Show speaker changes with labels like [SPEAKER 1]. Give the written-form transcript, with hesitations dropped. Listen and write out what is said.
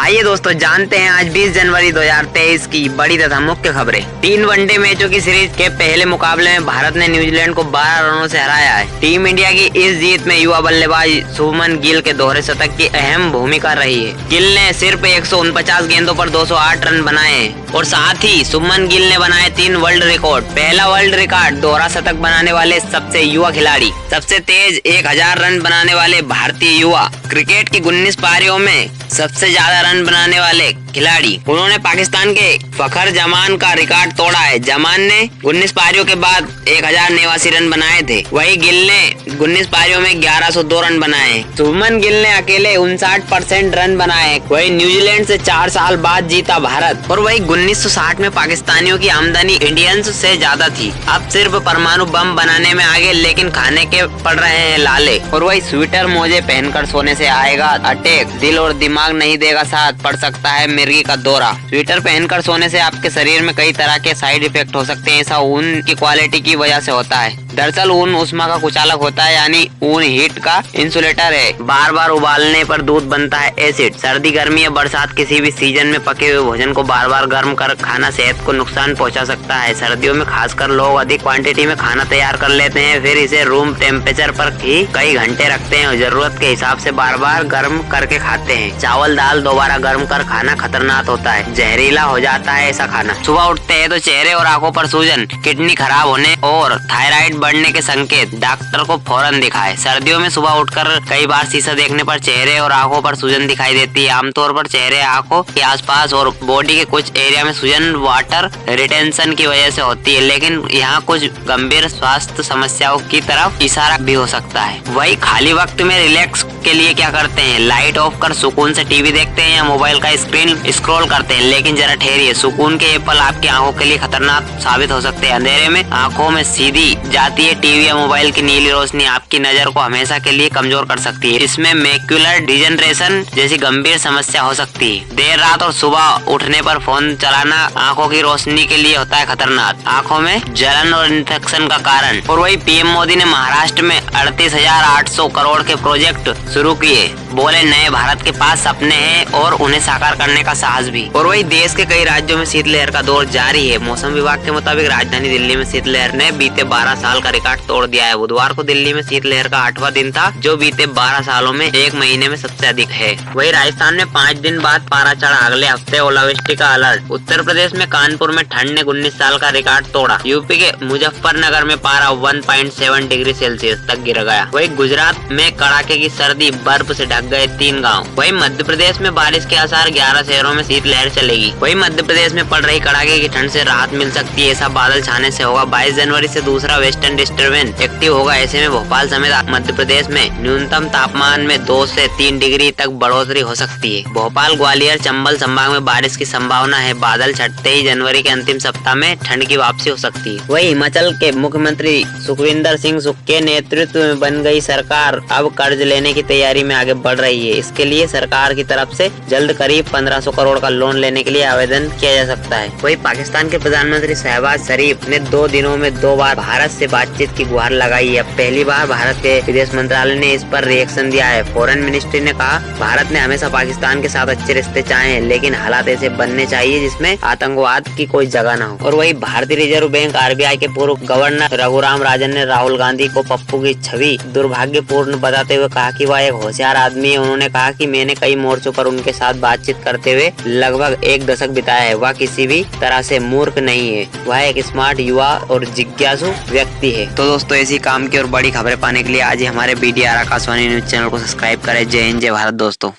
[SPEAKER 1] आइए दोस्तों जानते हैं आज 20 जनवरी 2023 की बड़ी तथा मुख्य खबरें। 3 वनडे मैचों की सीरीज के पहले मुकाबले में भारत ने न्यूजीलैंड को 12 रनों से हराया है। टीम इंडिया की इस जीत में युवा बल्लेबाज शुभमन गिल के दोहरे शतक की अहम भूमिका रही है। गिल ने सिर्फ 149 गेंदों पर 208 रन बनाए हैं और साथ ही शुभमन गिल ने बनाए 3 वर्ल्ड रिकॉर्ड। पहला वर्ल्ड रिकॉर्ड दोहरा शतक बनाने वाले सबसे युवा खिलाड़ी, सबसे तेज 1000 रन बनाने वाले भारतीय युवा, क्रिकेट की 19 पारियों में सबसे ज्यादा रन बनाने वाले खिलाड़ी। उन्होंने पाकिस्तान के फखर जमान का रिकॉर्ड तोड़ा है। जमान ने 19 पारियों के बाद 1089 रन बनाए थे, वही गिल ने 19 पारियों में 1102 रन बनाए। शुभमन गिल ने अकेले 59% रन बनाए। वही न्यूजीलैंड से 4 साल बाद जीता भारत और वही 1960 में पाकिस्तानियों की आमदनी इंडियंस से ज्यादा थी। अब सिर्फ परमाणु बम बनाने में आगे, लेकिन खाने के पड़ रहे हैं लाले। और वही स्वेटर मोजे पहनकर सोने से आएगा अटैक, दिल और दिमाग नहीं देगा साथ, पड़ सकता है मिर्गी का दौरा। स्वेटर पहनकर सोने से आपके शरीर में कई तरह के साइड इफेक्ट हो सकते हैं। ऐसा ऊन की क्वालिटी की वजह से होता है। दरअसल ऊन उष्मा का कुचालक होता है, यानी ऊन हीट का इंसुलेटर है। बार बार उबालने पर दूध बनता है एसिड। सर्दी, गर्मी या बरसात किसी भी सीजन में पके हुए भोजन को बार बार गर्म कर खाना सेहत को नुकसान पहुंचा सकता है। सर्दियों में खासकर लोग अधिक क्वांटिटी में खाना तैयार कर लेते हैं, फिर इसे रूम टेम्परेचर पर ही कई घंटे रखते हैं और जरूरत के हिसाब से बार बार गर्म करके खाते हैं। चावल दाल दोबारा गर्म कर खाना खतरनाक होता है, जहरीला हो जाता है ऐसा खाना। सुबह उठते हैं तो चेहरे और आंखों पर सूजन, किडनी खराब होने और थायराइड बढ़ने के संकेत, डॉक्टर को फौरन दिखाएं। सर्दियों में सुबह उठकर कई बार शीशा देखने पर चेहरे और आंखों पर सूजन दिखाई देती है। आमतौर पर चेहरे, आंखों के आसपास और बॉडी के कुछ एरिया में सूजन वाटर रिटेंशन की वजह से होती है, लेकिन यहाँ कुछ गंभीर स्वास्थ्य समस्याओं की तरफ इशारा भी हो सकता है। वही खाली वक्त में रिलैक्स के लिए क्या करते हैं? लाइट ऑफ कर सुकून से टीवी देखते हैं या मोबाइल का स्क्रीन स्क्रॉल करते हैं। लेकिन जरा ठहरिए, सुकून के ये पल आपकी आंखों के लिए खतरनाक साबित हो सकते हैं। अंधेरे में आंखों में सीधी जाती है टीवी या मोबाइल की नीली रोशनी, आपकी नजर को हमेशा के लिए कमजोर कर सकती है। इसमें मैक्युलर डिजनरेशन जैसी गंभीर समस्या हो सकती है। देर रात और सुबह उठने पर फोन चलाना आंखों की रोशनी के लिए होता है खतरनाक, आंखों में जलन और इन्फेक्शन का कारण। और वही पीएम मोदी ने महाराष्ट्र में 38,800 करोड़ के प्रोजेक्ट शुरू किए। बोले नए भारत के पास सपने हैं और उन्हें साकार करने का साहस भी। और वही देश के कई राज्यों में शीतलहर का दौर जारी है। मौसम विभाग के मुताबिक राजधानी दिल्ली में शीतलहर ने बीते 12 साल का रिकॉर्ड तोड़ दिया है। बुधवार को दिल्ली में शीतलहर का 8वां दिन था, जो बीते 12 सालों में एक महीने में सबसे अधिक है। वही राजस्थान में 5 दिन बाद पारा चढ़ा, अगले हफ्ते ओलावृष्टि का अलर्ट। उत्तर प्रदेश में कानपुर में ठंड ने 19 साल का रिकॉर्ड तोड़ा। यूपी के मुजफ्फरनगर में पारा 1.7 डिग्री सेल्सियस तक गिर गया। वही गुजरात में कड़ाके की सर्दी, बर्फ से ढक गए 3 गाँव। वही मध्य प्रदेश में बारिश के आसार, 11 शहरों में शीतलहर चलेगी। वही मध्य प्रदेश में पड़ रही कड़ाके की ठंड से राहत मिल सकती है, ऐसा बादल छाने से होगा। 22 जनवरी से दूसरा वेस्टर्न डिस्टर्बेंस एक्टिव होगा। ऐसे में भोपाल समेत मध्य प्रदेश में न्यूनतम तापमान में 2 से 3 डिग्री तक बढ़ोतरी हो सकती है। भोपाल, ग्वालियर, चंबल संभाग में बारिश की संभावना है। बादल छटते ही जनवरी के अंतिम सप्ताह में ठंड की वापसी हो सकती है। वही हिमाचल के मुख्यमंत्री सुखविंदर सिंह सुक्खू के नेतृत्व में बन गई सरकार अब कर्ज लेने की तैयारी में आगे बढ़ रही है। इसके लिए सरकार की तरफ से जल्द करीब 1500 करोड़ का लोन लेने के लिए आवेदन किया जा सकता है। वही पाकिस्तान के प्रधानमंत्री शहबाज शरीफ ने 2 दिनों में 2 बार भारत से बातचीत की गुहार लगाई है। पहली बार भारत के विदेश मंत्रालय ने इस पर रिएक्शन दिया है। फॉरेन मिनिस्ट्री ने कहा, भारत ने हमेशा पाकिस्तान के साथ अच्छे रिश्ते चाहे हैं, लेकिन हालात ऐसे बनने चाहिए जिसमें आतंकवाद की कोई जगह न हो। और वही भारतीय रिजर्व बैंक आरबीआई के पूर्व गवर्नर रघुराम राजन ने राहुल गांधी को पप्पू की छवि दुर्भाग्यपूर्ण बताते हुए कहा कि वह एक होशियार आदमी है। उन्होंने कहा कि मैंने कई मोर्चों पर उनके साथ बातचीत करते हुए लगभग 1 दशक बिताया है। वह किसी भी तरह से मूर्ख नहीं है, वह एक स्मार्ट, युवा और जिज्ञासु व्यक्ति है। तो दोस्तों, ऐसी काम की और बड़ी खबरें पाने के लिए आज ही हमारे BDR आकाशवाणी न्यूज चैनल को सब्सक्राइब करें। जय हिंद, जय भारत दोस्तों।